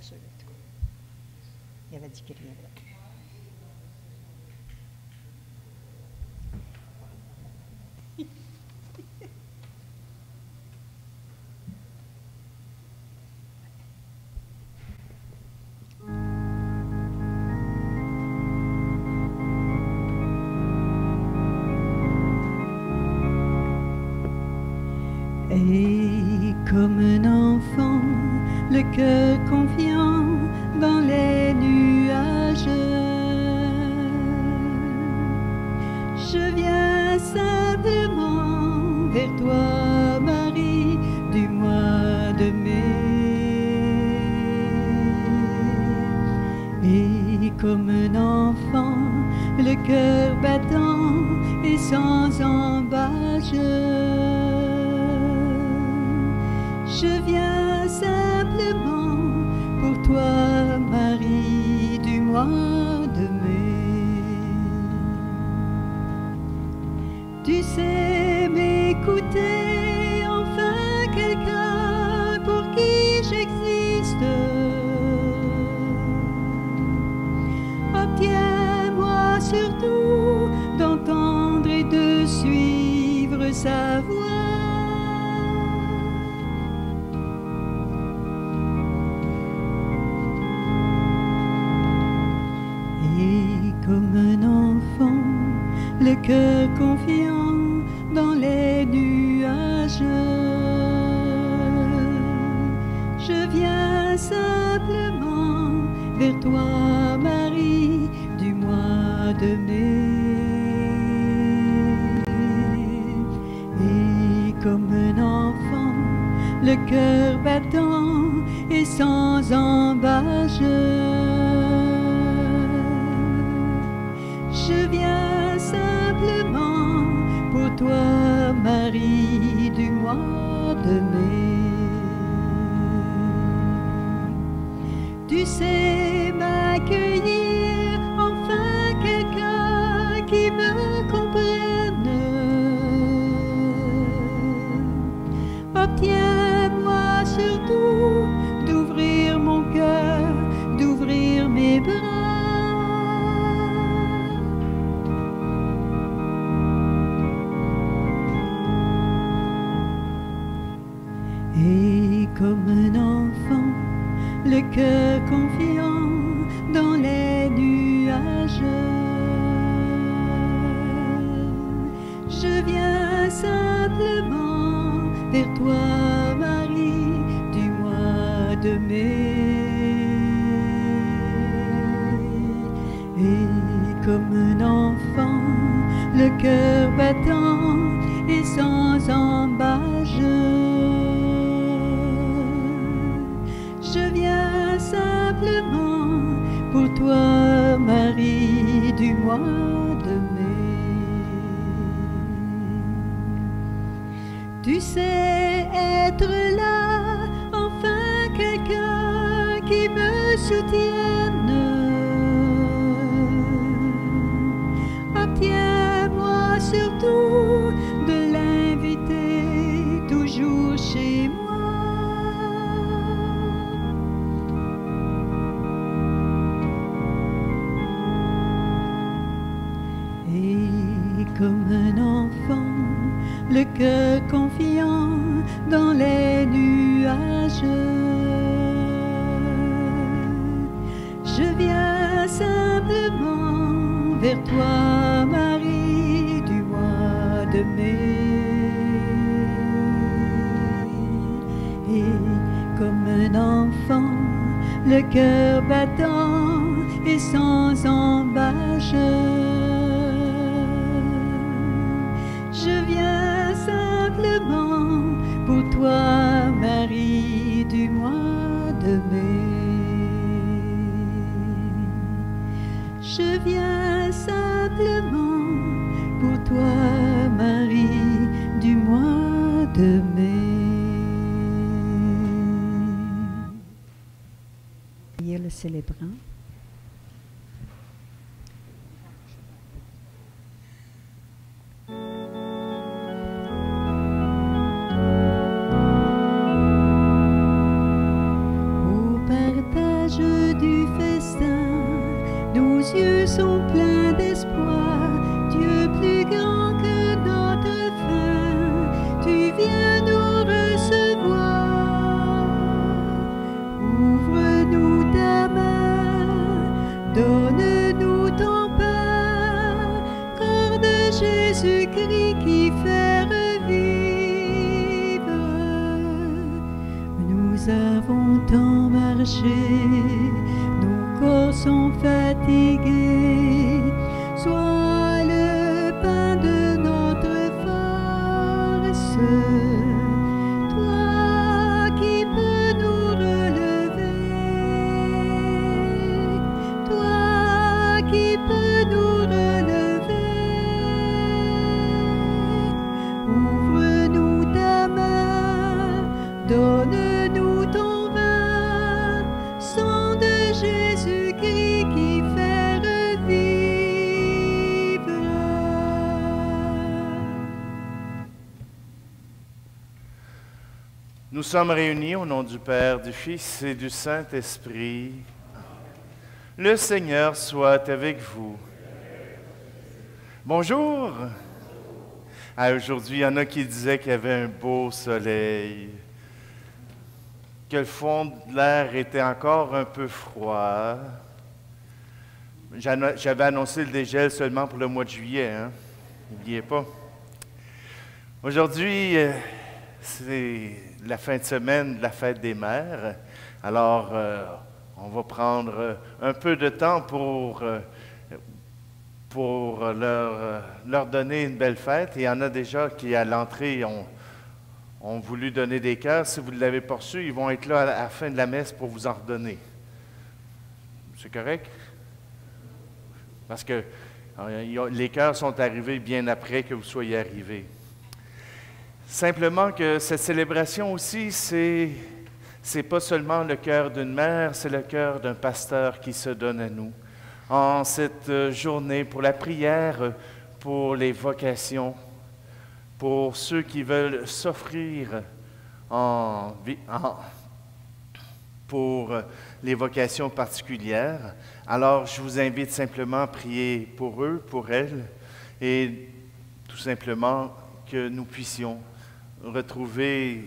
pas sûr, en tout cas. Il avait dit qu'il reviendrait. Et comme un enfant, le cœur confiant dans les nuages, je viens simplement vers toi, Marie, du mois de mai. Et comme un enfant, le cœur battant et sans embâche, je viens simplement pour toi, Marie, du mois de mai. Tu sais m'écouter, enfin quelqu'un pour qui j'existe. Obtiens-moi surtout d'entendre et de suivre sa voix. Comme un enfant, le cœur confiant dans les nuages, je viens simplement vers toi, Marie, du mois de mai. Et comme un enfant, le cœur battant et sans embâche, je viens simplement pour toi, Marie, du mois de mai. Tu sais m'accueillir, enfin quelqu'un qui me comprenne. Obtiens-moi surtout d'ouvrir mon cœur, d'ouvrir mes bras. Et comme un enfant, le cœur confiant dans les nuages, je viens simplement vers toi, Marie, du mois de mai. Et comme un enfant, le cœur battant et sans embâche, je viens simplement pour toi, Marie, du mois de mai. Tu sais être là, enfin quelqu'un qui me soutienne. Obtiens-moi surtout de l'inviter toujours chez moi. Comme un enfant, le cœur confiant dans les nuages, je viens simplement vers toi, Marie, du mois de mai. Et comme un enfant, le cœur battant et sans embâche, je viens simplement pour toi, Marie, du mois de mai. Je viens simplement pour toi, Marie, du mois de mai. Priez le célébrant. Au partage yeux sont pleins d'espoir. Dieu plus grand que notre faim, tu viens nous recevoir. Ouvre-nous ta main, donne-nous ton pain, corps de Jésus-Christ qui fait revivre. Nous avons tant marché, nos corps sont fatigués. Sois le pain de notre force, toi qui peux nous relever, toi qui peux nous relever. Ouvre-nous ta main, donne-nous ton vin, sang de Jésus-Christ qui fait revivre. Nous sommes réunis au nom du Père, du Fils et du Saint-Esprit. Le Seigneur soit avec vous. Bonjour. Aujourd'hui, il y en a qui disaient qu'il y avait un beau soleil, que le fond de l'air était encore un peu froid. J'avais annoncé le dégel seulement pour le mois de juillet, hein? N'oubliez pas. Aujourd'hui, c'est la fin de semaine de la fête des mères. Alors, on va prendre un peu de temps pour leur donner une belle fête. Et il y en a déjà qui, à l'entrée, ont voulu donner des cœurs. Si vous ne l'avez pas reçu, ils vont être là à la fin de la messe pour vous en redonner. C'est correct? Parce que les cœurs sont arrivés bien après que vous soyez arrivés. Simplement que cette célébration aussi, c'est pas seulement le cœur d'une mère, c'est le cœur d'un pasteur qui se donne à nous. En cette journée, pour la prière, pour les vocations, pour ceux qui veulent s'offrir pour les vocations particulières. Alors, je vous invite simplement à prier pour eux, pour elles, et tout simplement que nous puissions retrouver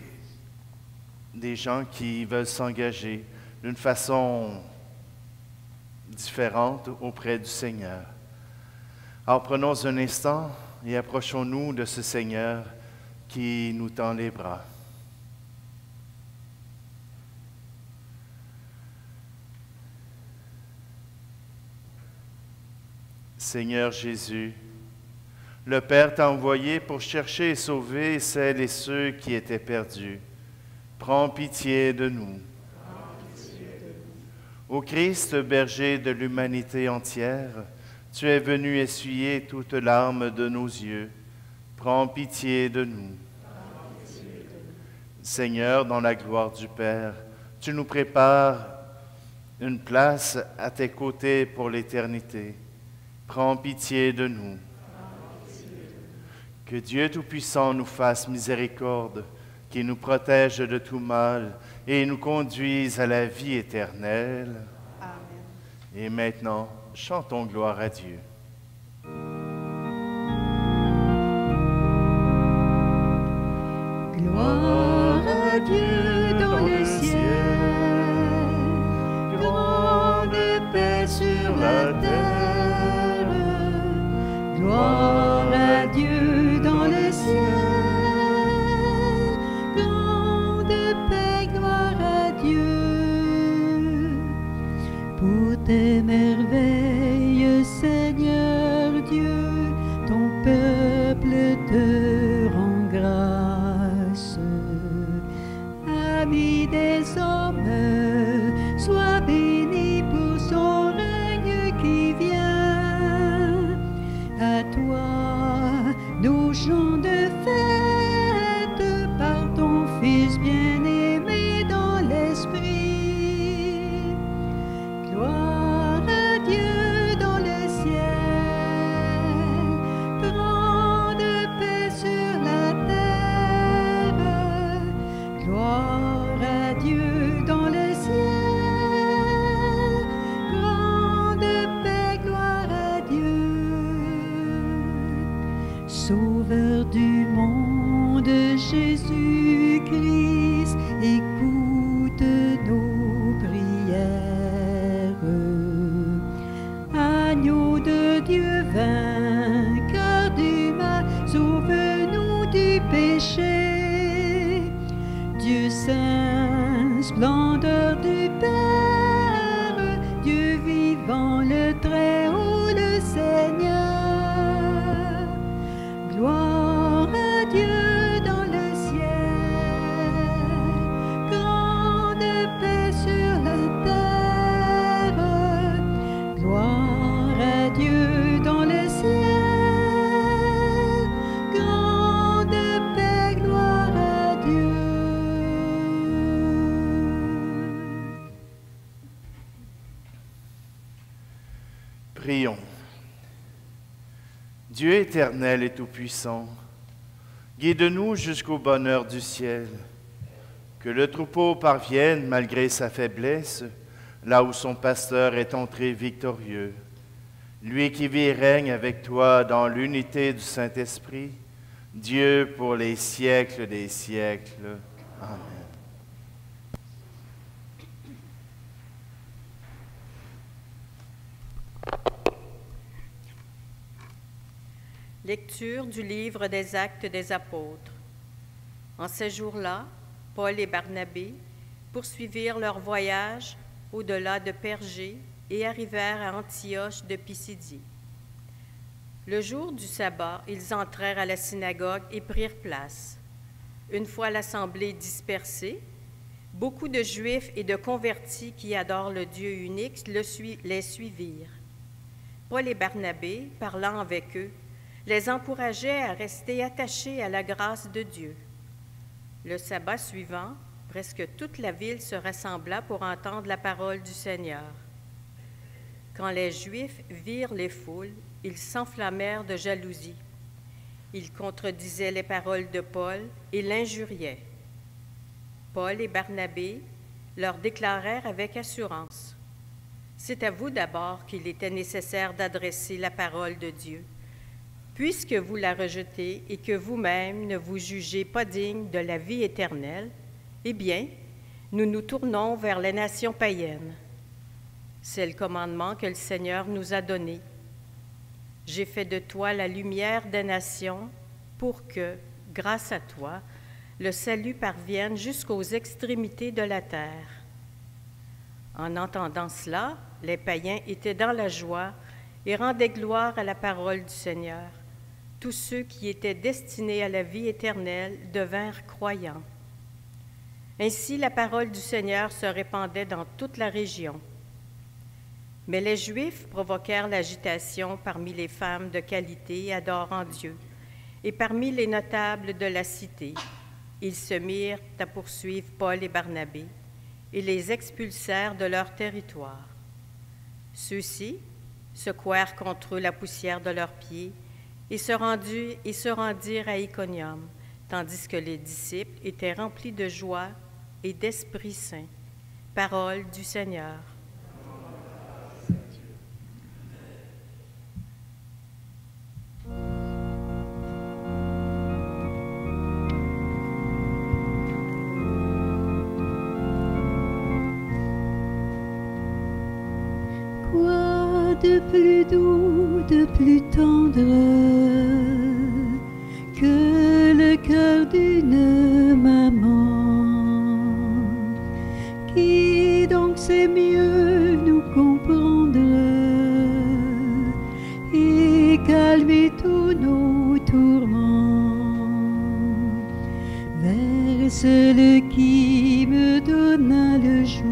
des gens qui veulent s'engager d'une façon différente auprès du Seigneur. Alors, prenons un instant et approchons-nous de ce Seigneur qui nous tend les bras. Seigneur Jésus, le Père t'a envoyé pour chercher et sauver celles et ceux qui étaient perdus. Prends pitié de nous. Ô Christ, berger de l'humanité entière, tu es venu essuyer toute larme de nos yeux. Prends pitié de nous. Seigneur, dans la gloire du Père, tu nous prépares une place à tes côtés pour l'éternité. Prends pitié de nous. Que Dieu Tout-Puissant nous fasse miséricorde, qu'il nous protège de tout mal et nous conduise à la vie éternelle. Amen. Et maintenant, chantons gloire à Dieu. Gloire à Dieu dans le ciel, grande paix sur la terre. Gloire à Dieu dans le ciel, grande paix, gloire à Dieu. Pour tes merveilles, Seigneur Dieu, ton peuple te rend grâce. Ami des hommes, sois béni pour son règne qui vient. À toi, nos chants de fête, par ton Fils bien-aimé dans l'esprit. Gloire à Dieu dans le ciel. Prions. Dieu éternel et tout-puissant, guide-nous jusqu'au bonheur du ciel. Que le troupeau parvienne, malgré sa faiblesse, là où son pasteur est entré victorieux. Lui qui vit et règne avec toi dans l'unité du Saint-Esprit, Dieu pour les siècles des siècles. Amen. Lecture du livre des Actes des Apôtres. En ces jours-là, Paul et Barnabé poursuivirent leur voyage au-delà de Pergée et arrivèrent à Antioche de Pisidie. Le jour du sabbat, ils entrèrent à la synagogue et prirent place. Une fois l'assemblée dispersée, beaucoup de Juifs et de convertis qui adorent le Dieu unique les suivirent. Paul et Barnabé, parlant avec eux, les encourageaient à rester attachés à la grâce de Dieu. Le sabbat suivant, presque toute la ville se rassembla pour entendre la parole du Seigneur. Quand les Juifs virent les foules, ils s'enflammèrent de jalousie. Ils contredisaient les paroles de Paul et l'injuriaient. Paul et Barnabé leur déclarèrent avec assurance: « C'est à vous d'abord qu'il était nécessaire d'adresser la parole de Dieu. Puisque vous la rejetez et que vous-même ne vous jugez pas digne de la vie éternelle, eh bien, nous nous tournons vers les nations païennes. C'est le commandement que le Seigneur nous a donné. J'ai fait de toi la lumière des nations pour que, grâce à toi, le salut parvienne jusqu'aux extrémités de la terre. » En entendant cela, les païens étaient dans la joie et rendaient gloire à la parole du Seigneur. Tous ceux qui étaient destinés à la vie éternelle devinrent croyants. Ainsi, la parole du Seigneur se répandait dans toute la région. Mais les Juifs provoquèrent l'agitation parmi les femmes de qualité adorant Dieu et parmi les notables de la cité. Ils se mirent à poursuivre Paul et Barnabé et les expulsèrent de leur territoire. Ceux-ci secouèrent contre eux la poussière de leurs pieds et se rendirent à Iconium, tandis que les disciples étaient remplis de joie et d'Esprit Saint. Parole du Seigneur. Quoi de plus doux, de plus tendre que le cœur d'une maman, qui donc sait mieux nous comprendre et calmer tous nos tourments. Vers celui qui me donna le jour,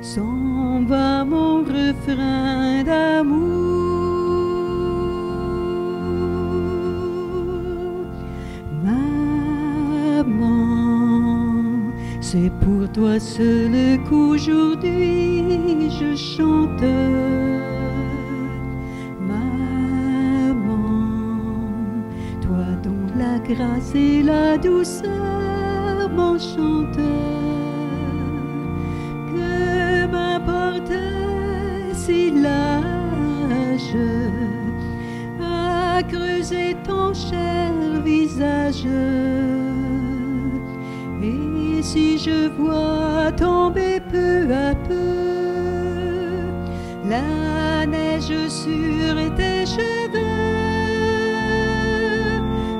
s'en va mon refrain d'amour. Maman, c'est pour toi seul qu'aujourd'hui je chante. Maman, toi dont la grâce et la douceur m'enchantent. Que m'importe si l'âge a creusé ton cher visage, et si je vois tomber peu à peu la neige sur tes cheveux,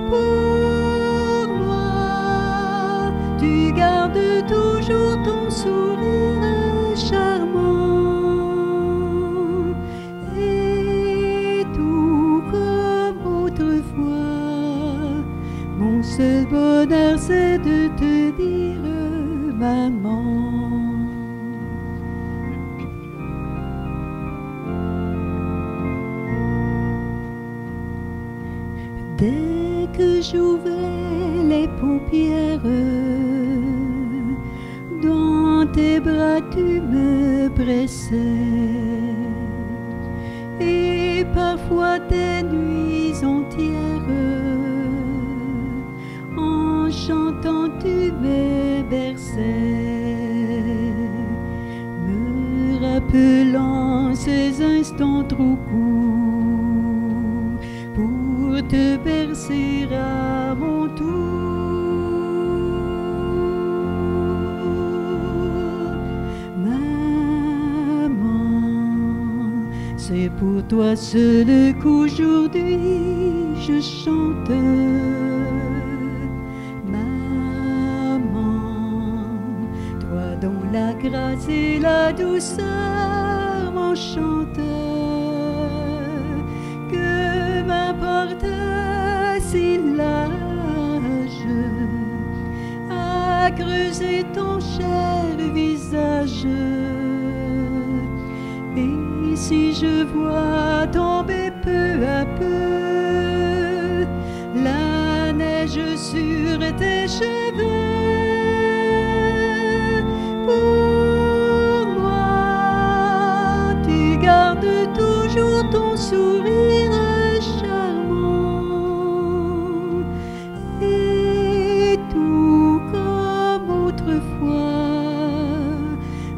pour moi tu gardes toujours ton sourire charmant, et tout comme autrefois, mon seul bonheur c'est de te dire maman. Dès que j'ouvrais les paupières, dans tes bras tu me pressais, et parfois des nuits entières. En chantant tu me berçais, me rappelant ces instants trop courts pour te bercer à mon tour. C'est pour toi seul qu'aujourd'hui je chante. Maman, toi dont la grâce et la douceur m'enchantent. Que m'importe si l'âge a creusé ton cher visage. Et si je vois tomber peu à peu la neige sur tes cheveux, pour moi tu gardes toujours ton sourire charmant. Et tout comme autrefois,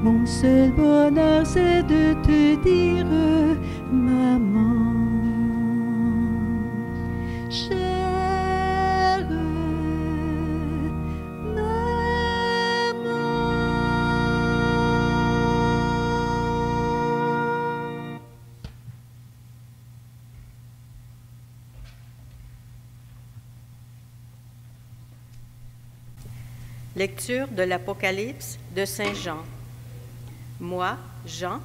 mon seul bonheur c'est de te dire maman, chère maman. Lecture de l'Apocalypse de Saint Jean. Moi, Jean,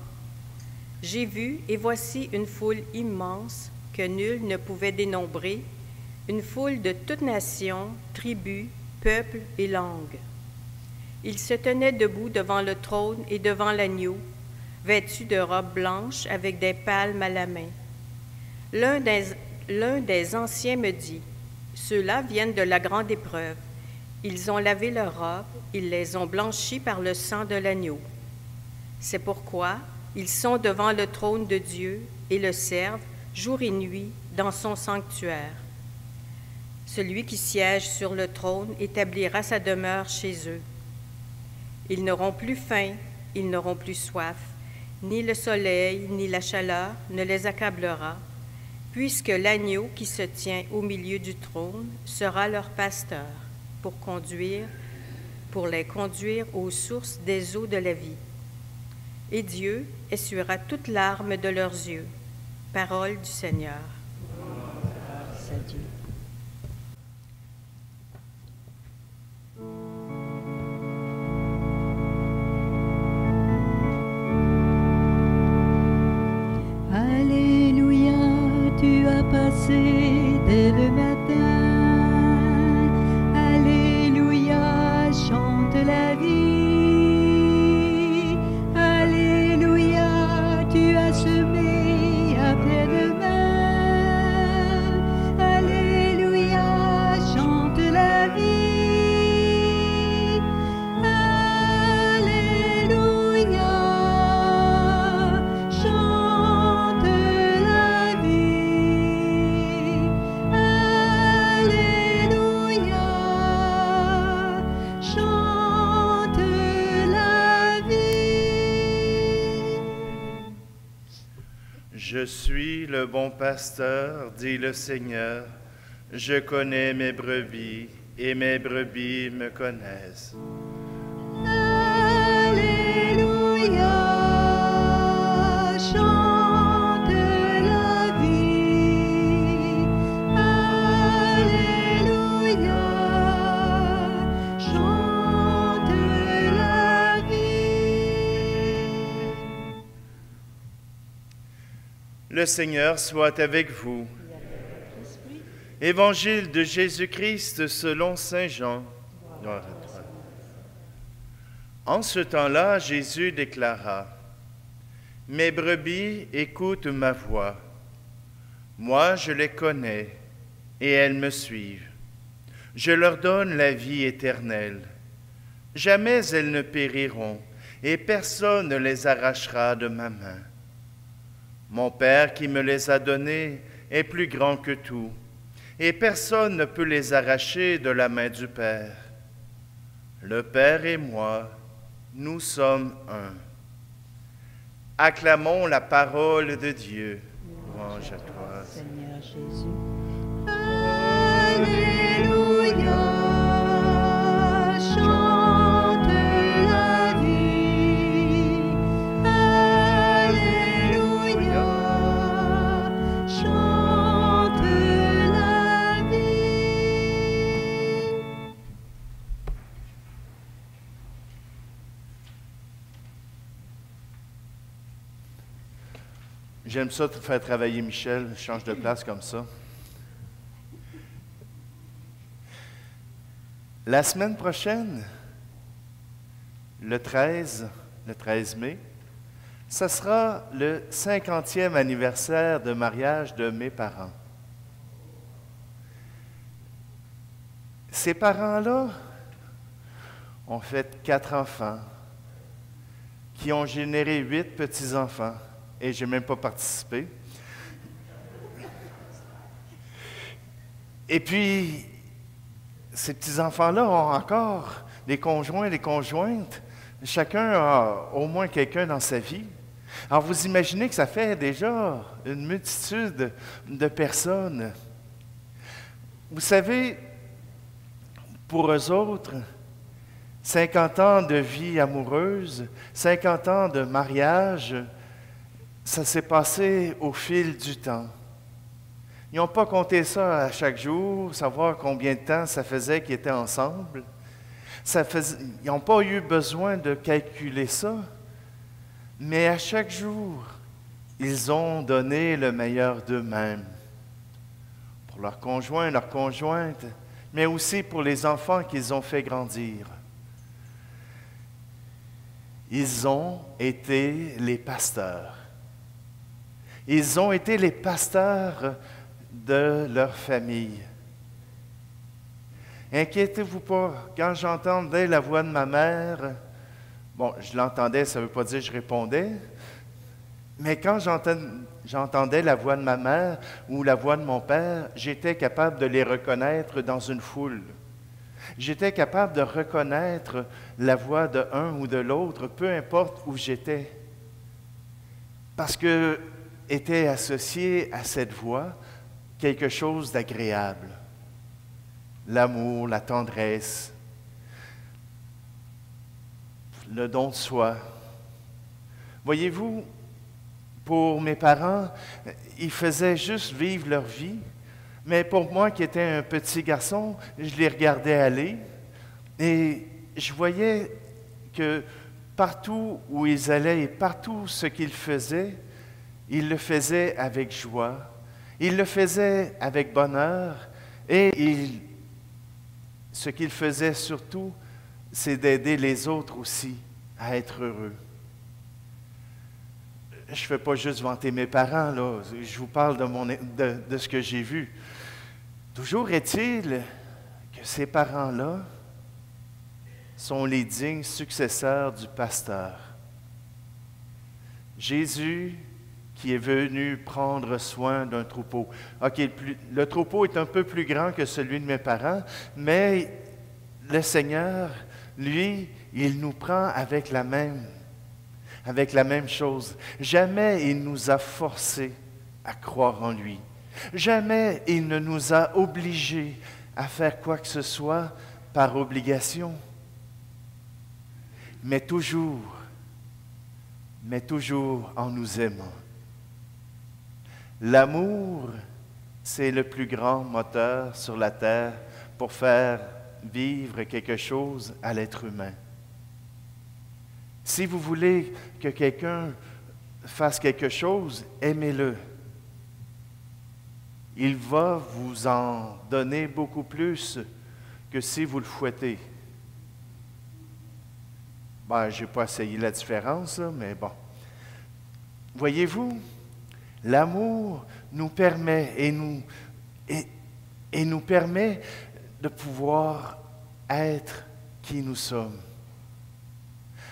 j'ai vu et voici une foule immense que nul ne pouvait dénombrer, une foule de toutes nations, tribus, peuples et langues. Ils se tenaient debout devant le trône et devant l'agneau, vêtus de robes blanches avec des palmes à la main. L'un des anciens me dit, « Ceux-là viennent de la grande épreuve. Ils ont lavé leurs robes, ils les ont blanchies par le sang de l'agneau. C'est pourquoi ils sont devant le trône de Dieu et le servent jour et nuit dans son sanctuaire. Celui qui siège sur le trône établira sa demeure chez eux. Ils n'auront plus faim, ils n'auront plus soif, ni le soleil, ni la chaleur ne les accablera, puisque l'agneau qui se tient au milieu du trône sera leur pasteur pour les conduire aux sources des eaux de la vie. Et Dieu essuiera toute larme de leurs yeux. Parole du Seigneur. Grâce à Dieu. Alléluia, tu as passé dès le matin. Alléluia, chante la vie. Alléluia, tu as semé à pleine main. Alléluia, chante la vie. Alléluia, chante la vie. Alléluia, chante la vie. Je suis le bon pasteur, dit le Seigneur. Je connais mes brebis et mes brebis me connaissent. Alléluia, chante la vie. Alléluia, chante la vie. Le Seigneur soit avec vous. Évangile de Jésus-Christ selon saint Jean. Gloire à toi. En ce temps-là, Jésus déclara, « Mes brebis écoutent ma voix. Moi, je les connais, et elles me suivent. Je leur donne la vie éternelle. Jamais elles ne périront, et personne ne les arrachera de ma main. Mon Père qui me les a donnés est plus grand que tout, et personne ne peut les arracher de la main du Père. Le Père et moi, nous sommes un. Acclamons la parole de Dieu. Louange à toi, Seigneur Jésus. Alléluia, chante la vie. Alléluia, chante la vie. J'aime ça de faire travailler Michel, je change de place comme ça. La semaine prochaine, le 13 mai, ce sera le 50e anniversaire de mariage de mes parents. Ces parents-là ont fait 4 enfants, qui ont généré 8 petits-enfants. Et je n'ai même pas participé. Et puis, ces petits-enfants-là ont encore des conjoints, des conjointes. Chacun a au moins quelqu'un dans sa vie. Alors, vous imaginez que ça fait déjà une multitude de personnes. Vous savez, pour eux autres, 50 ans de vie amoureuse, 50 ans de mariage, ça s'est passé au fil du temps. Ils n'ont pas compté ça à chaque jour, savoir combien de temps ça faisait qu'ils étaient ensemble. Ils n'ont pas eu besoin de calculer ça. Mais à chaque jour, ils ont donné le meilleur d'eux-mêmes. Pour leurs conjoints, leurs conjointes, mais aussi pour les enfants qu'ils ont fait grandir. Ils ont été les pasteurs. Ils ont été les pasteurs de leur famille. Inquiétez-vous pas, quand j'entendais la voix de ma mère, bon, je l'entendais, ça ne veut pas dire que je répondais, mais quand j'entendais la voix de ma mère ou la voix de mon père, j'étais capable de les reconnaître dans une foule. J'étais capable de reconnaître la voix de un ou de l'autre, peu importe où j'étais. Parce que était associé à cette voix quelque chose d'agréable. L'amour, la tendresse, le don de soi. Voyez-vous, pour mes parents, ils faisaient juste vivre leur vie, mais pour moi qui étais un petit garçon, je les regardais aller et je voyais que partout où ils allaient et partout ce qu'ils faisaient, ils le faisaient avec joie, ils le faisaient avec bonheur et ce qu'ils faisaient surtout, c'est d'aider les autres aussi à être heureux. Je ne fais pas juste vanter mes parents, là. Je vous parle de ce que j'ai vu. Toujours est-il que ces parents-là sont les dignes successeurs du pasteur. Jésus qui est venu prendre soin d'un troupeau. OK, le troupeau est un peu plus grand que celui de mes parents, mais le Seigneur, lui, il nous prend avec la même chose. Jamais il nous a forcés à croire en lui. Jamais il ne nous a obligés à faire quoi que ce soit par obligation. Mais toujours en nous aimant. L'amour, c'est le plus grand moteur sur la terre pour faire vivre quelque chose à l'être humain. Si vous voulez que quelqu'un fasse quelque chose, aimez-le. Il va vous en donner beaucoup plus que si vous le fouettez. Je n'ai pas essayé la différence, là, mais bon. Voyez-vous, l'amour nous permet et nous permet de pouvoir être qui nous sommes.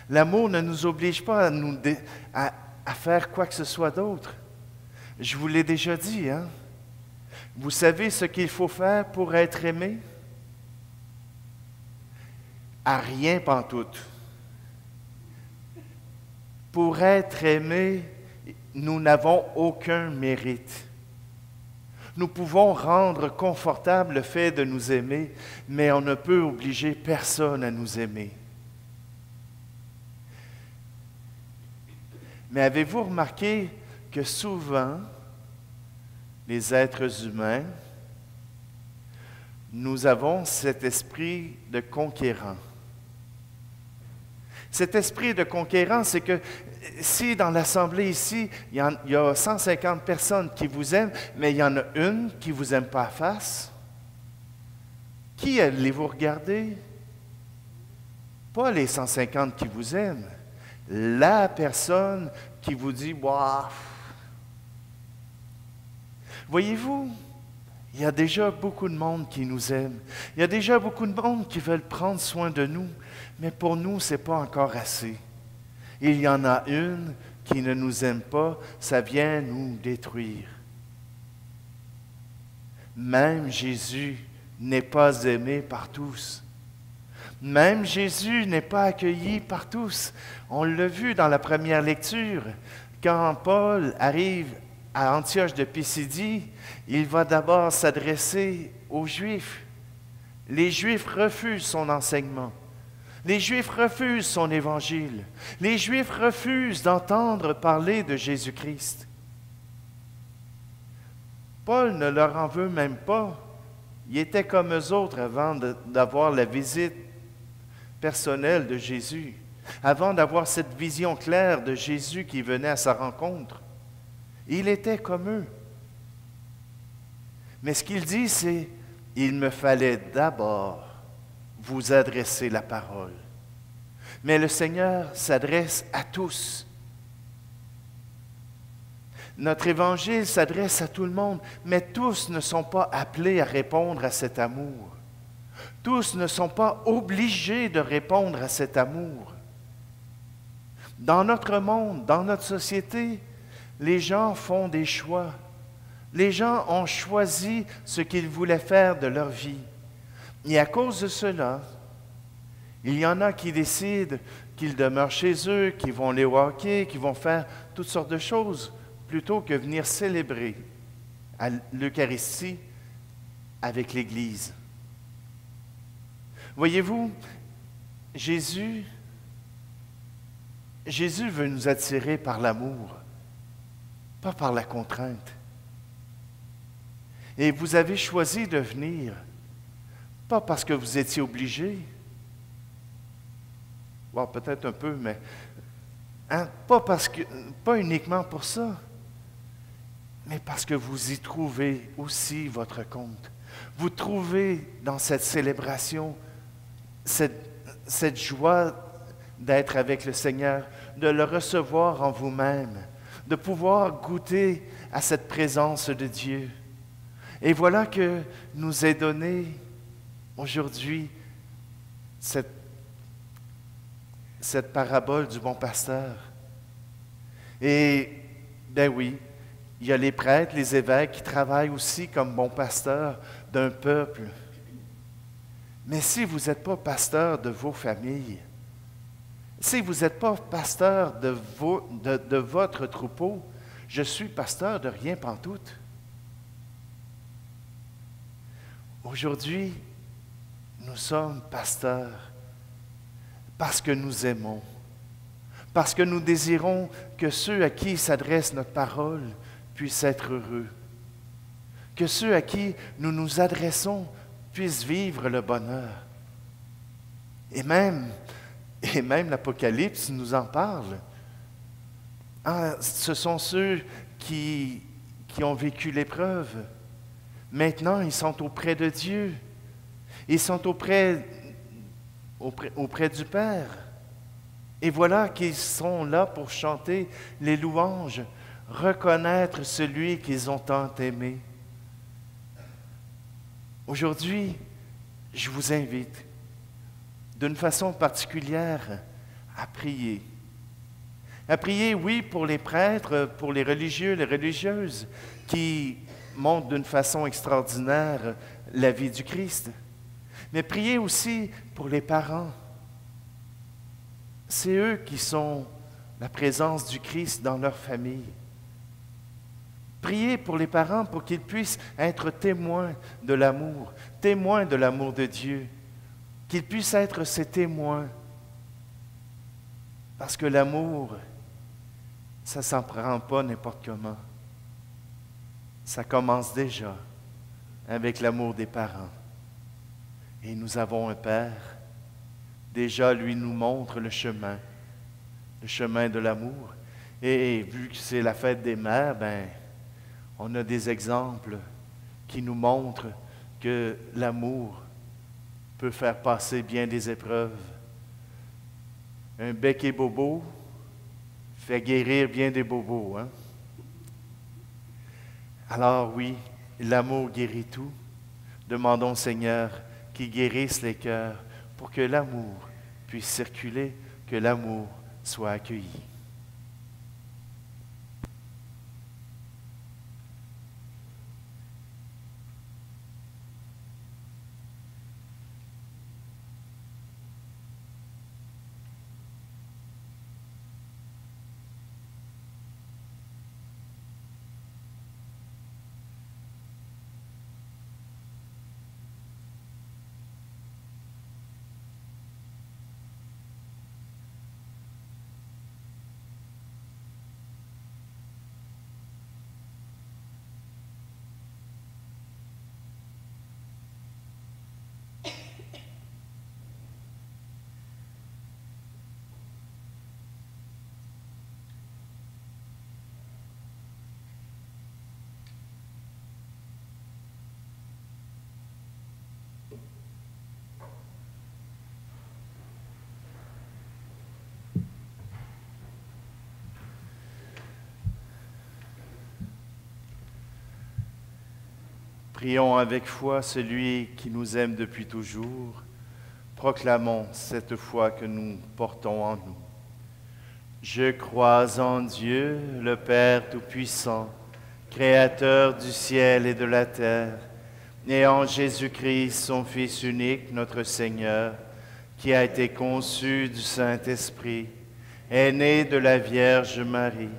L'amour ne nous oblige pas à faire quoi que ce soit d'autre. Je vous l'ai déjà dit, hein? Vous savez ce qu'il faut faire pour être aimé? À rien pantoute. Pour être aimé, nous n'avons aucun mérite. Nous pouvons rendre confortable le fait de nous aimer, mais on ne peut obliger personne à nous aimer. Mais avez-vous remarqué que souvent, les êtres humains, nous avons cet esprit de conquérant. Cet esprit de conquérant, c'est que si dans l'assemblée ici, il y a 150 personnes qui vous aiment, mais il y en a une qui ne vous aime pas à face, qui allez-vous regarder? Pas les 150 qui vous aiment, la personne qui vous dit « Boah! » Voyez-vous, il y a déjà beaucoup de monde qui nous aime. Il y a déjà beaucoup de monde qui veulent prendre soin de nous, mais pour nous, ce n'est pas encore assez. Il y en a une qui ne nous aime pas, ça vient nous détruire. Même Jésus n'est pas aimé par tous. Même Jésus n'est pas accueilli par tous. On l'a vu dans la première lecture. Quand Paul arrive à Antioche de Pisidie, il va d'abord s'adresser aux Juifs. Les Juifs refusent son enseignement. Les Juifs refusent son évangile. Les Juifs refusent d'entendre parler de Jésus-Christ. Paul ne leur en veut même pas. Il était comme eux autres avant d'avoir la visite personnelle de Jésus, avant d'avoir cette vision claire de Jésus qui venait à sa rencontre. Il était comme eux. Mais ce qu'il dit, c'est « Il me fallait d'abord vous adresser la parole. » Mais le Seigneur s'adresse à tous. Notre évangile s'adresse à tout le monde, mais tous ne sont pas appelés à répondre à cet amour. Tous ne sont pas obligés de répondre à cet amour. Dans notre monde, dans notre société, les gens font des choix. Les gens ont choisi ce qu'ils voulaient faire de leur vie. Et à cause de cela, il y en a qui décident qu'ils demeurent chez eux, qu'ils vont aller au hockey, qu'ils vont faire toutes sortes de choses, plutôt que venir célébrer à l'Eucharistie avec l'Église. Voyez-vous, Jésus veut nous attirer par l'amour, pas par la contrainte. Et vous avez choisi de venir, pas parce que vous étiez obligé, bon, peut-être un peu, mais pas uniquement pour ça, mais parce que vous y trouvez aussi votre compte. Vous trouvez dans cette célébration cette joie d'être avec le Seigneur, de le recevoir en vous-même, de pouvoir goûter à cette présence de Dieu. Et voilà que nous est donné aujourd'hui cette parabole du bon pasteur. Et, ben oui, il y a les prêtres, les évêques qui travaillent aussi comme bons pasteurs d'un peuple. Mais si vous n'êtes pas pasteur de vos familles, si vous n'êtes pas pasteur de votre troupeau, je suis pasteur de rien pantoute. Aujourd'hui, nous sommes pasteurs parce que nous aimons, parce que nous désirons que ceux à qui s'adresse notre parole puissent être heureux, que ceux à qui nous nous adressons puissent vivre le bonheur. Et même l'Apocalypse nous en parle. Ce sont ceux qui ont vécu l'épreuve. Maintenant, ils sont auprès de Dieu. Ils sont auprès du Père. Et voilà qu'ils sont là pour chanter les louanges, reconnaître celui qu'ils ont tant aimé. Aujourd'hui, je vous invite d'une façon particulière à prier. À prier, oui, pour les prêtres, pour les religieux, les religieuses, qui montrent d'une façon extraordinaire la vie du Christ. Mais priez aussi pour les parents. C'est eux qui sont la présence du Christ dans leur famille. Priez pour les parents pour qu'ils puissent être témoins de l'amour de Dieu, qu'ils puissent être ces témoins. Parce que l'amour, ça ne s'en prend pas n'importe comment. Ça commence déjà avec l'amour des parents. Et nous avons un Père. Déjà, lui nous montre le chemin de l'amour. Et vu que c'est la fête des mères, on a des exemples qui nous montrent que l'amour peut faire passer bien des épreuves. Un bec et bobo fait guérir bien des bobos, hein? Alors oui, l'amour guérit tout. Demandons au Seigneur qu'il guérisse les cœurs pour que l'amour puisse circuler, que l'amour soit accueilli. Prions avec foi celui qui nous aime depuis toujours. Proclamons cette foi que nous portons en nous. Je crois en Dieu, le Père Tout-Puissant, Créateur du ciel et de la terre, et en Jésus-Christ, son Fils unique, notre Seigneur, qui a été conçu du Saint-Esprit, est né de la Vierge Marie,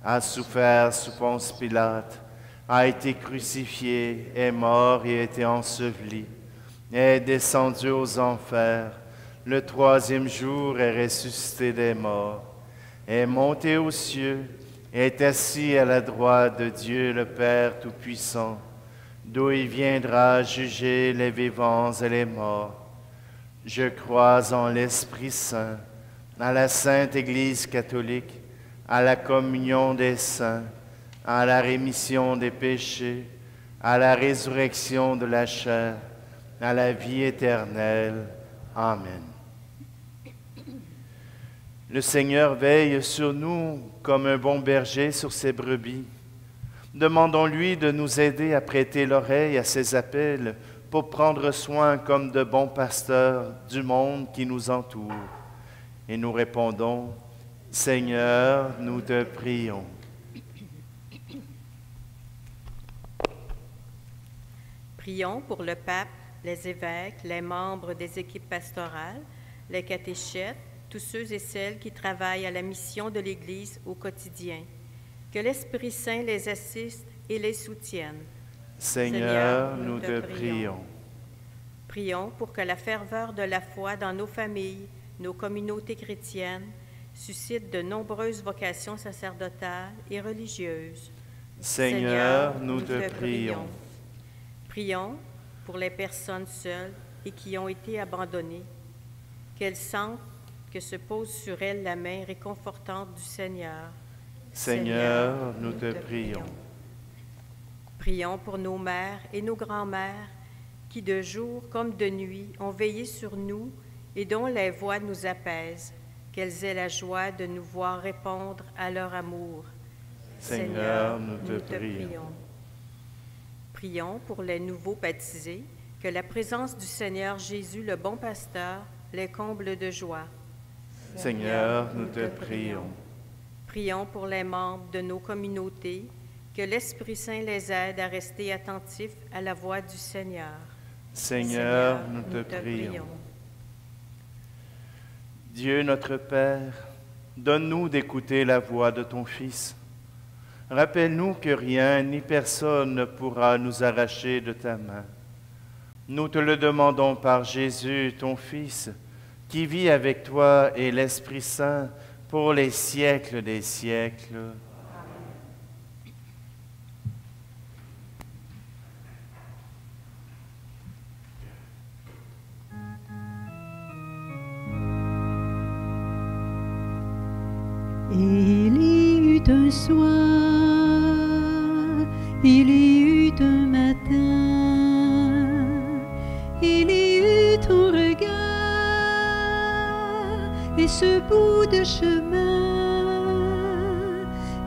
a souffert sous Ponce Pilate, a été crucifié, est mort et a été enseveli, est descendu aux enfers, le troisième jour est ressuscité des morts, est monté aux cieux, est assis à la droite de Dieu le Père Tout-Puissant, d'où il viendra juger les vivants et les morts. Je crois en l'Esprit Saint, à la Sainte Église catholique, à la communion des saints, à la rémission des péchés, à la résurrection de la chair, à la vie éternelle. Amen. Le Seigneur veille sur nous comme un bon berger sur ses brebis. Demandons-lui de nous aider à prêter l'oreille à ses appels pour prendre soin comme de bons pasteurs du monde qui nous entoure. Et nous répondons, Seigneur, nous te prions. Prions pour le pape, les évêques, les membres des équipes pastorales, les catéchètes, tous ceux et celles qui travaillent à la mission de l'Église au quotidien. Que l'Esprit Saint les assiste et les soutienne. Seigneur, nous te prions. Prions pour que la ferveur de la foi dans nos familles, nos communautés chrétiennes, suscite de nombreuses vocations sacerdotales et religieuses. Seigneur, nous te prions. Prions pour les personnes seules et qui ont été abandonnées, qu'elles sentent que se pose sur elles la main réconfortante du Seigneur. Seigneur, nous te prions. Prions pour nos mères et nos grands-mères qui, de jour comme de nuit, ont veillé sur nous et dont les voix nous apaisent, qu'elles aient la joie de nous voir répondre à leur amour. Seigneur, nous te prions. Prions pour les nouveaux baptisés, que la présence du Seigneur Jésus, le bon pasteur, les comble de joie. Seigneur, nous te prions. Prions pour les membres de nos communautés, que l'Esprit Saint les aide à rester attentifs à la voix du Seigneur. Seigneur, nous te prions. Dieu notre Père, donne-nous d'écouter la voix de ton Fils. Rappelle-nous que rien ni personne ne pourra nous arracher de ta main. Nous te le demandons par Jésus, ton Fils, qui vit avec toi et l'Esprit Saint pour les siècles des siècles. Il y eut un soir, il y eut un matin, il y eut ton regard et ce bout de chemin,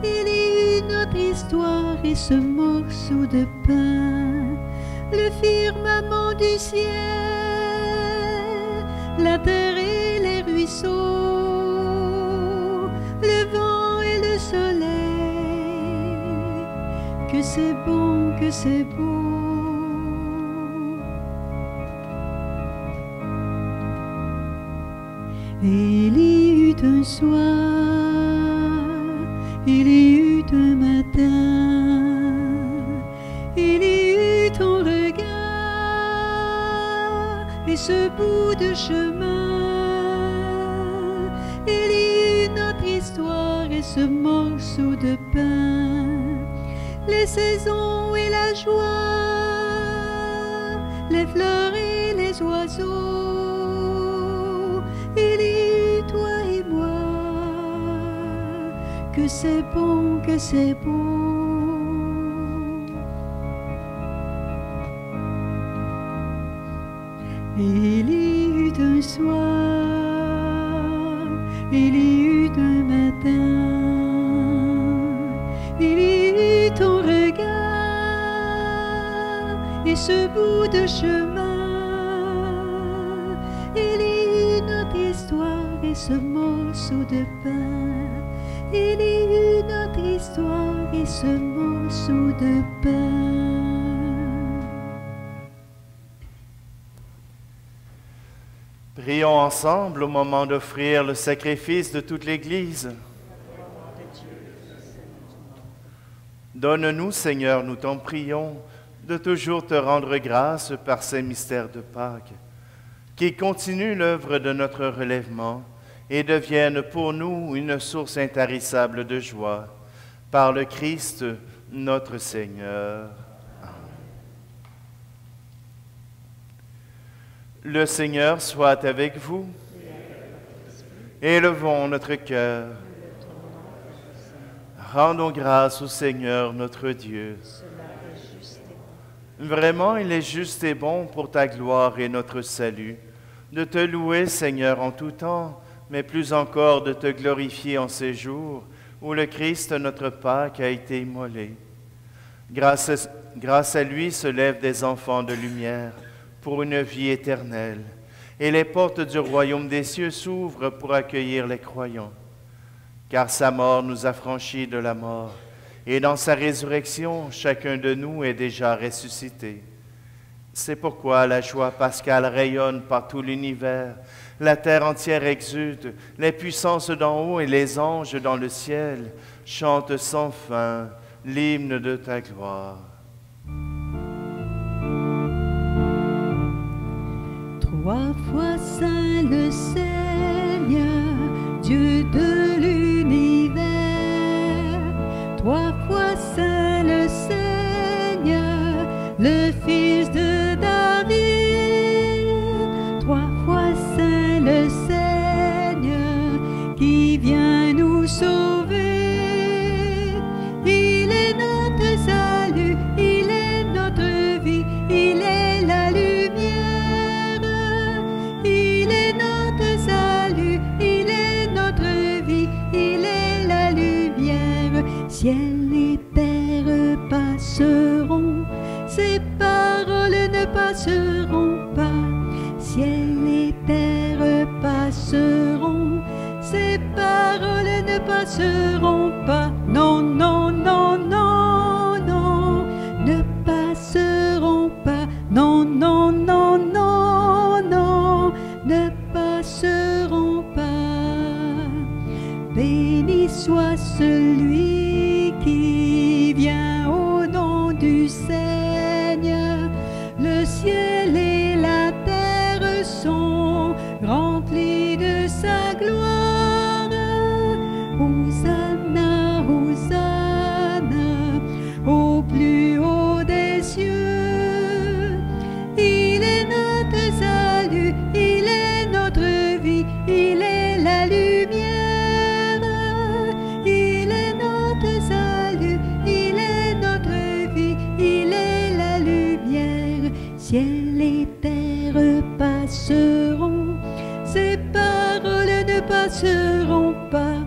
il y eut notre histoire et ce morceau de pain, le firmament du ciel, la terre et les ruisseaux, le vent et le soleil, que c'est bon, que c'est beau. Et il y eut un soir, il y eut un matin, il y eut ton regard et ce bout de chemin, il y eut notre histoire et ce morceau de pain, les saisons et la joie, les fleurs et les oiseaux, il y eut toi et moi, que c'est bon, que c'est beau. Il y eut un soir, il y eut un matin, il y eut ton regard et ce bout de chemin, il y eut notre histoire et ce morceau de pain, il y eut notre histoire et ce morceau de pain. Prions ensemble au moment d'offrir le sacrifice de toute l'Église. Donne-nous, Seigneur, nous t'en prions, de toujours te rendre grâce par ces mystères de Pâques, qui continuent l'œuvre de notre relèvement et deviennent pour nous une source intarissable de joie, par le Christ notre Seigneur. Le Seigneur soit avec vous. Élevons notre cœur. Rendons grâce au Seigneur notre Dieu. Vraiment, il est juste et bon pour ta gloire et notre salut, de te louer, Seigneur, en tout temps, mais plus encore de te glorifier en ces jours où le Christ, notre Pâque, a été immolé. Grâce à lui se lèvent des enfants de lumière pour une vie éternelle, et les portes du royaume des cieux s'ouvrent pour accueillir les croyants. Car sa mort nous a franchis de la mort, et dans sa résurrection, chacun de nous est déjà ressuscité. C'est pourquoi la joie pascale rayonne par tout l'univers, la terre entière exulte, les puissances d'en haut et les anges dans le ciel chantent sans fin l'hymne de ta gloire. Trois fois saint le Seigneur, Dieu de l'univers. Trois fois saint le Seigneur, le Fils de David. Trois fois saint le Seigneur, qui vient nous sauver. Il est notre salut, il est notre vie, il est la lumière. Ciel et terre passeront, ces paroles ne passeront pas. Ciel et terre passeront, ces paroles ne passeront passeront pas, non, non, non, non, non, ne passeront pas, non, non, non, non, non, ne passeront pas. Béni soit celui qui vient au nom du Seigneur, le ciel et la terre sont remplis de sa gloire. Hosanna, Hosanna, au plus haut des cieux. Il est notre salut, il est notre vie, il est la lumière. Il est notre salut, il est notre vie, il est la lumière. Ciel et terre passeront, ses paroles ne passeront pas.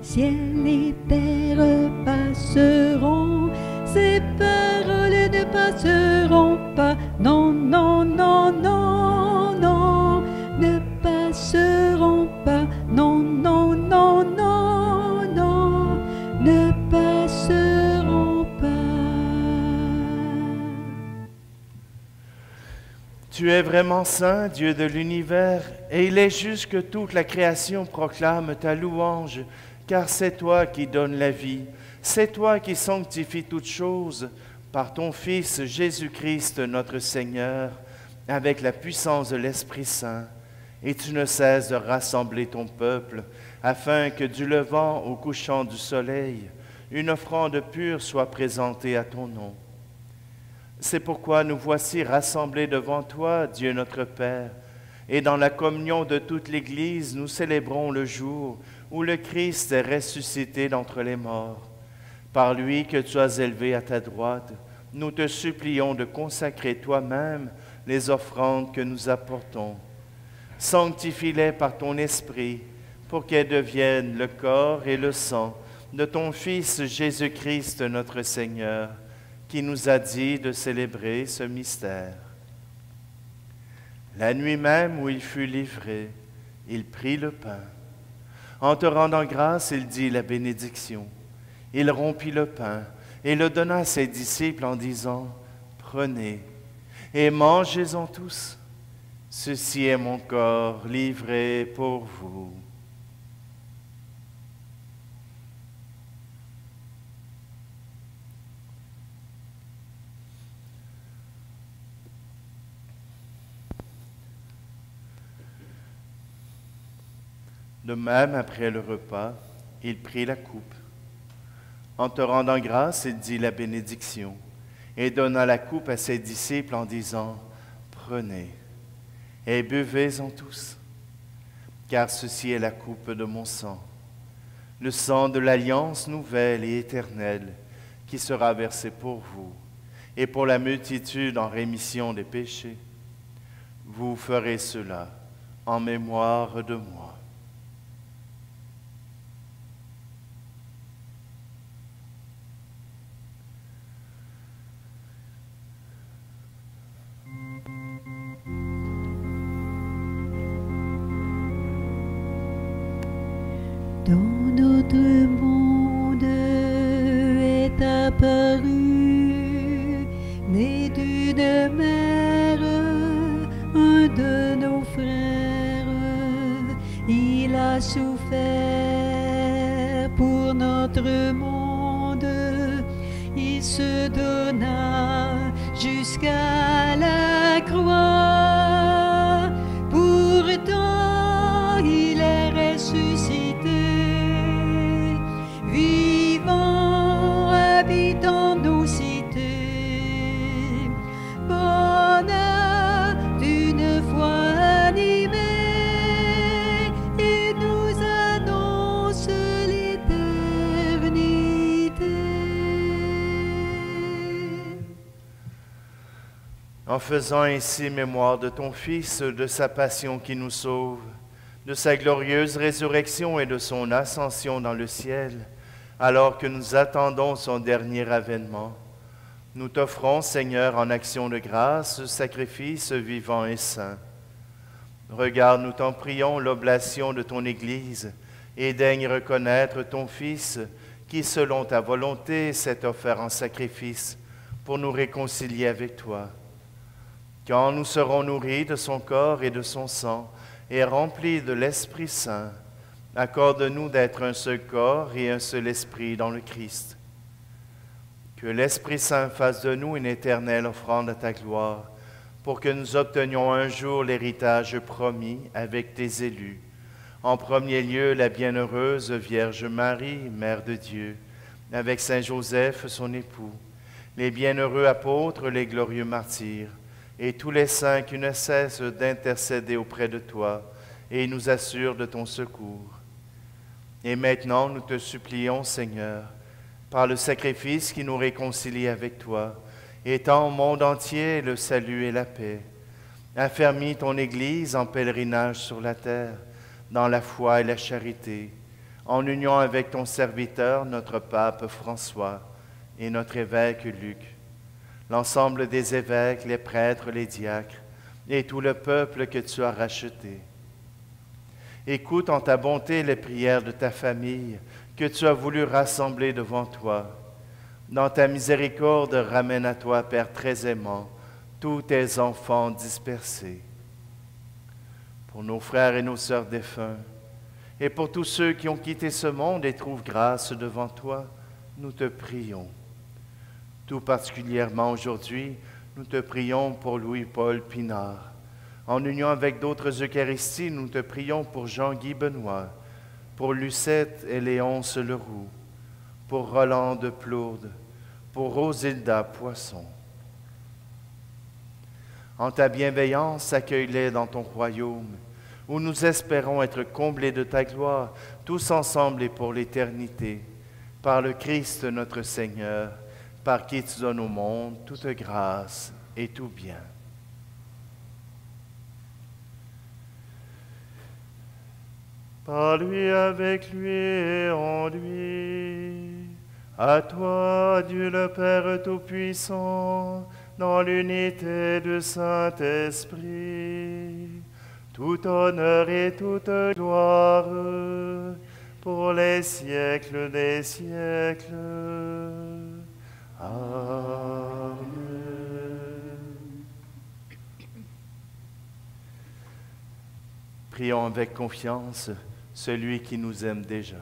Ciel et terre passeront, ses paroles ne passeront pas. Non, non, non, non, non, ne passeront pas. Non, non, non, non, non, ne passeront pas. Tu es vraiment saint, Dieu de l'univers, et il est juste que toute la création proclame ta louange, car c'est toi qui donnes la vie, c'est toi qui sanctifies toutes choses par ton Fils Jésus-Christ notre Seigneur, avec la puissance de l'Esprit Saint, et tu ne cesses de rassembler ton peuple, afin que du levant au couchant du soleil, une offrande pure soit présentée à ton nom. C'est pourquoi nous voici rassemblés devant toi, Dieu notre Père, et dans la communion de toute l'Église, nous célébrons le jour où le Christ est ressuscité d'entre les morts. Par lui que tu as élevé à ta droite, nous te supplions de consacrer toi-même les offrandes que nous apportons. Sanctifie-les par ton Esprit, pour qu'elles deviennent le corps et le sang de ton Fils Jésus-Christ notre Seigneur, qui nous a dit de célébrer ce mystère. La nuit même où il fut livré, il prit le pain. En te rendant grâce, il dit la bénédiction. Il rompit le pain et le donna à ses disciples en disant, « Prenez et mangez-en tous. Ceci est mon corps livré pour vous. » De même, après le repas, il prit la coupe. En te rendant grâce, il dit la bénédiction et donna la coupe à ses disciples en disant, « Prenez et buvez-en tous, car ceci est la coupe de mon sang, le sang de l'alliance nouvelle et éternelle qui sera versé pour vous et pour la multitude en rémission des péchés. Vous ferez cela en mémoire de moi. » Dans notre monde est apparu, né d'une mère, un de nos frères. Il a souffert pour notre monde, il se donna jusqu'à la croix. Pourtant, il est ressuscité, vivant, habitant nos cités. Bonheur d'une foi animée, il nous annonce l'éternité. En faisant ainsi mémoire de ton Fils, de sa passion qui nous sauve, de sa glorieuse résurrection et de son ascension dans le ciel, alors que nous attendons son dernier avènement, nous t'offrons, Seigneur, en action de grâce, ce sacrifice vivant et saint. Regarde, nous t'en prions, l'oblation de ton Église, et daigne reconnaître ton Fils, qui, selon ta volonté, s'est offert en sacrifice pour nous réconcilier avec toi. Quand nous serons nourris de son corps et de son sang, et remplis de l'Esprit Saint, accorde-nous d'être un seul corps et un seul esprit dans le Christ. Que l'Esprit Saint fasse de nous une éternelle offrande à ta gloire, pour que nous obtenions un jour l'héritage promis avec tes élus. En premier lieu, la bienheureuse Vierge Marie, Mère de Dieu, avec Saint Joseph, son époux, les bienheureux apôtres, les glorieux martyrs, et tous les saints qui ne cessent d'intercéder auprès de toi et nous assurent de ton secours. Et maintenant, nous te supplions, Seigneur, par le sacrifice qui nous réconcilie avec toi, étends au monde entier le salut et la paix. Affermis ton Église en pèlerinage sur la terre, dans la foi et la charité, en union avec ton serviteur, notre pape François, et notre évêque Luc, l'ensemble des évêques, les prêtres, les diacres, et tout le peuple que tu as racheté. Écoute en ta bonté les prières de ta famille, que tu as voulu rassembler devant toi. Dans ta miséricorde, ramène à toi, Père très aimant, tous tes enfants dispersés. Pour nos frères et nos sœurs défunts, et pour tous ceux qui ont quitté ce monde et trouvent grâce devant toi, nous te prions. Tout particulièrement aujourd'hui, nous te prions pour Louis-Paul Pinard. En union avec d'autres Eucharisties, nous te prions pour Jean-Guy Benoît, pour Lucette et Léonce Leroux, pour Roland de Plourde, pour Rosilda Poisson. En ta bienveillance, accueille-les dans ton royaume, où nous espérons être comblés de ta gloire, tous ensemble et pour l'éternité, par le Christ notre Seigneur, par qui tu donnes au monde toute grâce et tout bien. Par lui, avec lui et en lui, à toi, Dieu le Père Tout-Puissant, dans l'unité du Saint-Esprit, tout honneur et toute gloire pour les siècles des siècles. Amen. Prions avec confiance celui qui nous aime déjà.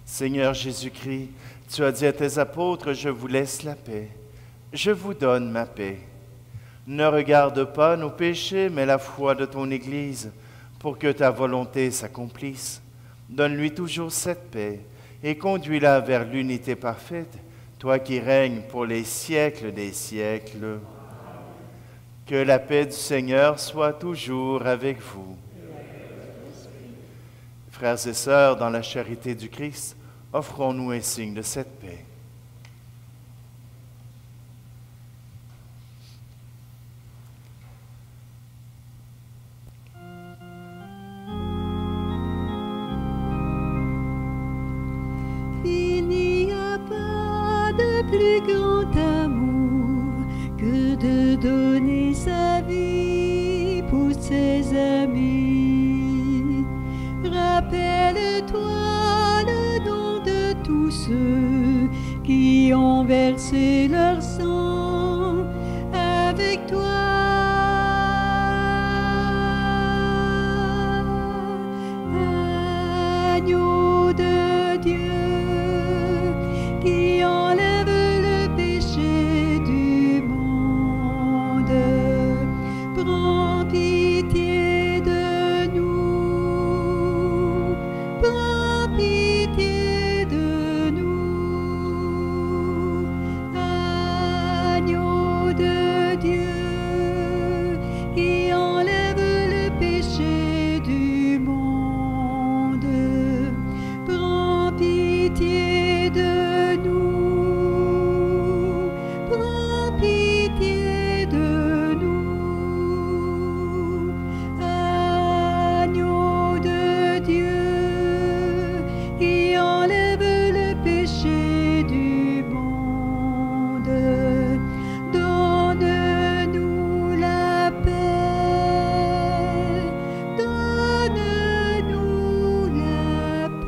Seigneur Jésus-Christ, tu as dit à tes apôtres, « Je vous laisse la paix, je vous donne ma paix. Ne regarde pas nos péchés, mais la foi de ton Église. pour que ta volonté s'accomplisse. Donne-lui toujours cette paix et conduis-la vers l'unité parfaite, toi qui règnes pour les siècles des siècles. Que la paix du Seigneur soit toujours avec vous. Frères et sœurs, dans la charité du Christ, offrons-nous un signe de cette paix. Il n'y a pas de plus grand amour que de donner sa vie pour ses amis. Rappelle-toi le don de tous ceux qui ont versé leur sang avec toi. Agneau de Dieu qui enlève le péché du monde, prends pitié de nous, prends pitié de nous. Agneau de Dieu qui enlève le péché du monde, prends pitié de nous, prends pitié de nous. Agneau de Dieu qui enlève le péché du monde, donne-nous la paix, donne-nous la paix.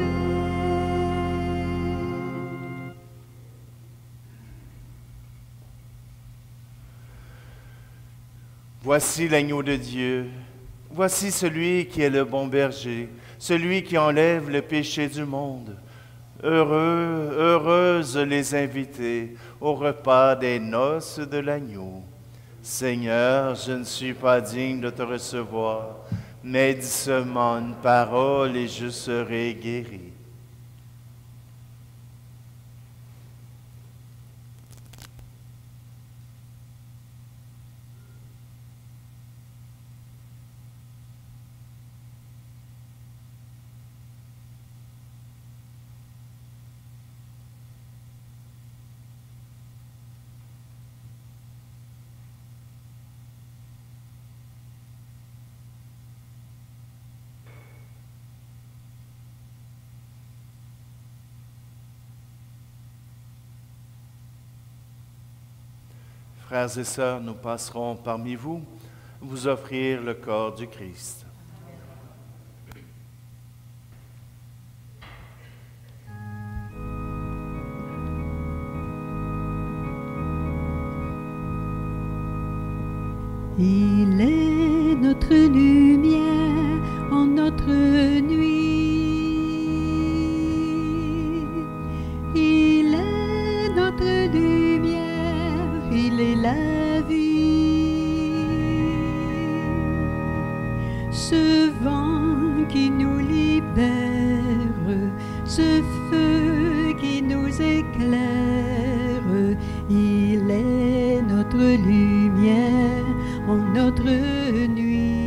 Voici l'agneau de Dieu, voici celui qui est le bon berger, celui qui enlève le péché du monde. Heureux, heureuses les invités au repas des noces de l'agneau. Seigneur, je ne suis pas digne de te recevoir, mais dis seulement une parole et je serai guéri. Frères et sœurs, nous passerons parmi vous vous offrir le corps du Christ. Il est notre lumière en notre nuit. Il est notre lumière, il est la vie. Ce vent qui nous libère, ce feu qui nous éclaire, il est notre lumière en notre nuit.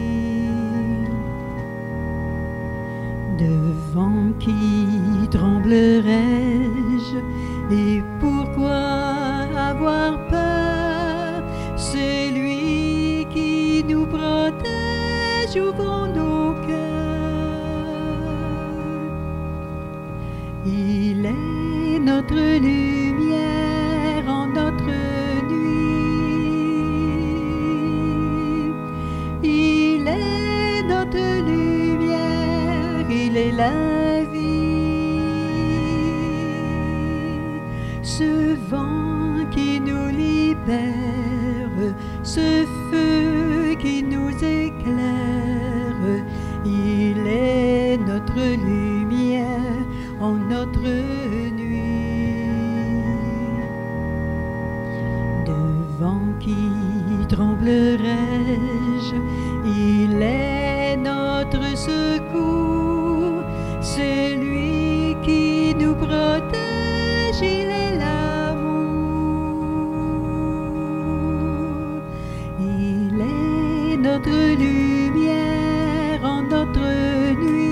Devant qui tremblerais-je et pourquoi avoir peur? C'est lui qui nous protège, ouvrons nos cœurs. Il est notre lumière en notre il est la vie. Ce vent qui nous libère, ce feu qui nous éclaire, il est notre lumière en notre nuit. Devant qui tremblerais-je? Il est notre protège, il est l'amour. Il est notre lumière en notre nuit.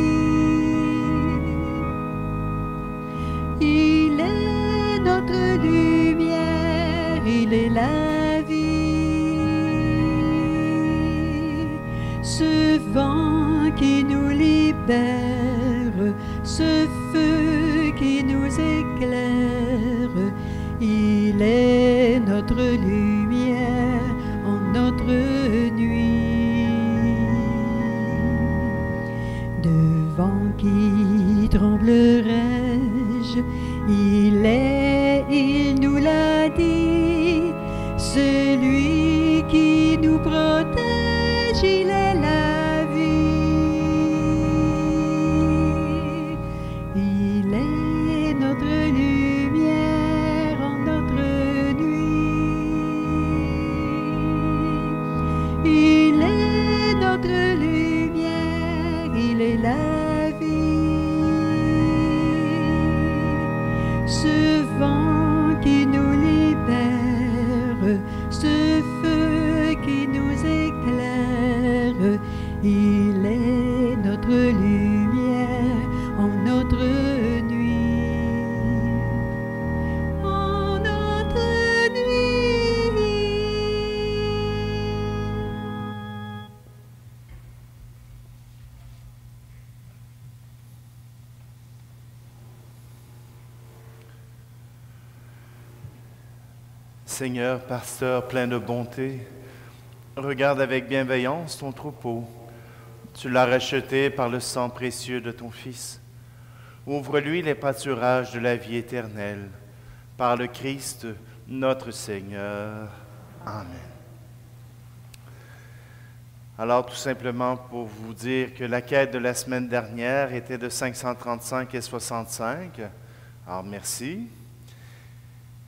Il est notre lumière, il est la vie. Ce vent qui nous libère, ce feu qui nous éclaire, il est notre lumière en notre nuit. Devant qui tremblerai-je? Il nous l'a dit, celui qui nous protège, il est la vie. Il est notre lumière en notre nuit. Il est notre lumière, il est la vie. Ce vent qui nous libère, ce feu qui nous éclaire, il est notre lumière en notre nuit. En notre nuit. Seigneur, pasteur plein de bonté, regarde avec bienveillance ton troupeau. Tu l'as racheté par le sang précieux de ton Fils. Ouvre-lui les pâturages de la vie éternelle, par le Christ notre Seigneur. Amen. Alors, tout simplement pour vous dire que la quête de la semaine dernière était de 535 et 65. Alors, merci.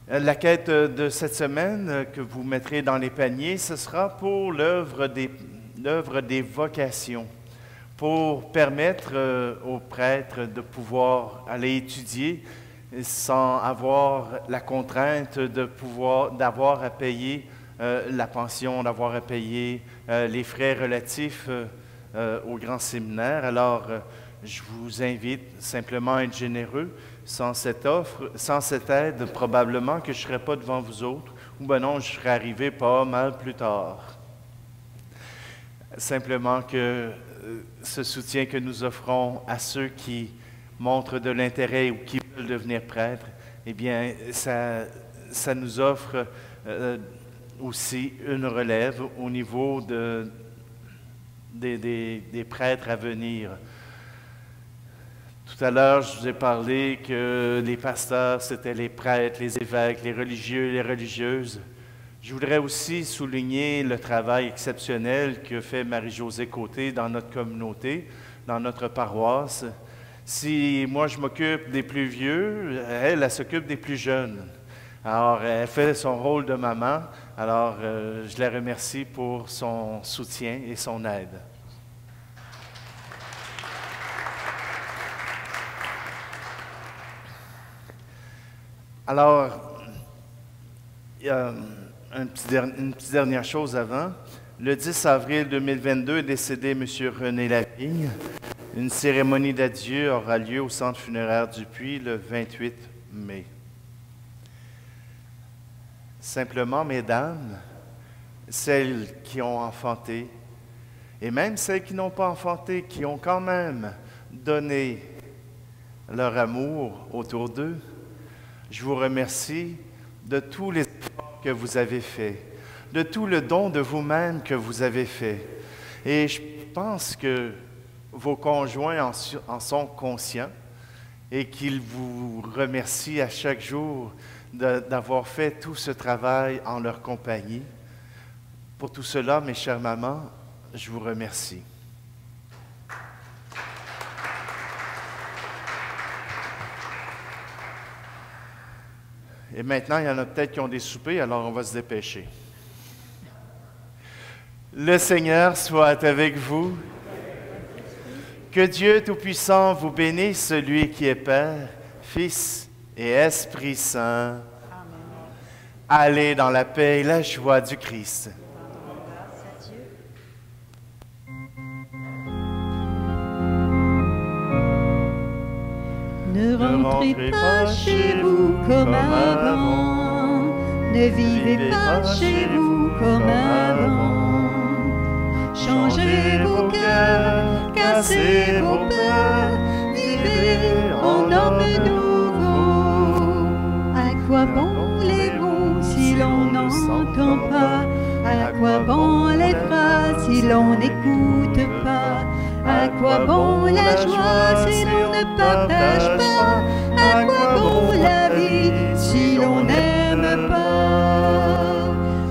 La quête de cette semaine que vous mettrez dans les paniers, ce sera pour l'œuvre des vocations, pour permettre aux prêtres de pouvoir aller étudier sans avoir la contrainte d'avoir à payer la pension, d'avoir à payer les frais relatifs au grand séminaire. Alors, je vous invite simplement à être généreux. Sans cette offre, sans cette aide, probablement que je ne serais pas devant vous autres, ou ben non, je serais arrivé pas mal plus tard. Simplement que ce soutien que nous offrons à ceux qui montrent de l'intérêt ou qui veulent devenir prêtres, eh bien, ça nous offre aussi une relève au niveau des prêtres à venir. Tout à l'heure, je vous ai parlé que les pasteurs, c'était les prêtres, les évêques, les religieux, les religieuses. Je voudrais aussi souligner le travail exceptionnel que fait Marie-Josée Côté dans notre communauté, dans notre paroisse. Si moi, je m'occupe des plus vieux, elle s'occupe des plus jeunes. Alors, elle fait son rôle de maman. Alors, je la remercie pour son soutien et son aide. Alors, il y a une petite dernière chose avant. Le 10 avril 2022 est décédé M. René Lavigne. Une cérémonie d'adieu aura lieu au centre funéraire du Puy le 28 mai. Simplement, mesdames, celles qui ont enfanté, et même celles qui n'ont pas enfanté, qui ont quand même donné leur amour autour d'eux, je vous remercie de tous les efforts que vous avez faits, de tout le don de vous-même que vous avez fait. Et je pense que vos conjoints en sont conscients et qu'ils vous remercient à chaque jour d'avoir fait tout ce travail en leur compagnie. Pour tout cela, mes chères mamans, je vous remercie. Et maintenant, il y en a peut-être qui ont des soupers, alors on va se dépêcher. Le Seigneur soit avec vous. Que Dieu Tout-Puissant vous bénisse, celui qui est Père, Fils et Esprit Saint. Allez dans la paix et la joie du Christ. Grâce à Dieu. Ne rentrez pas chez vous comme avant, ne vivez pas chez vous comme avant. Changez vos cœurs, cassez vos peurs, vivez en homme nouveau. À quoi bon les mots si l'on n'entend pas? À quoi bon les phrases si l'on n'écoute pas? À quoi bon la joie si l'on ne partage pas? À quoi bon la vie si l'on n'aime pas?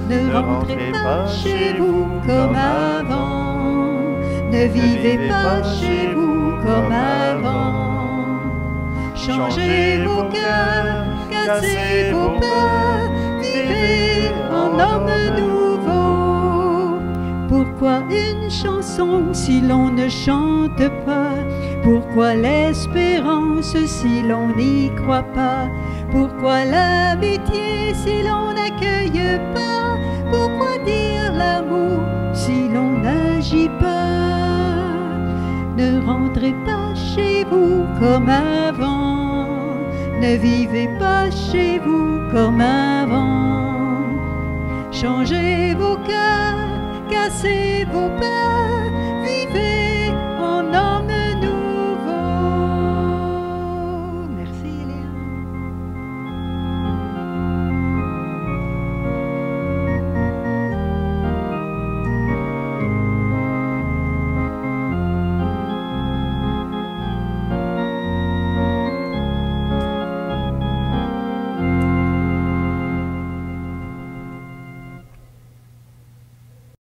Ne rentrez pas chez vous comme avant, ne vivez pas chez vous comme avant. Changez vos cœurs, cassez vos peurs, vivez en homme nouveau. Pourquoi une chanson si l'on ne chante pas? Pourquoi l'espérance si l'on n'y croit pas? Pourquoi l'amitié si l'on n'accueille pas? Pourquoi dire l'amour si l'on n'agit pas? Ne rentrez pas chez vous comme avant, ne vivez pas chez vous comme avant. Changez vos cœurs, cassez vos peurs, vivez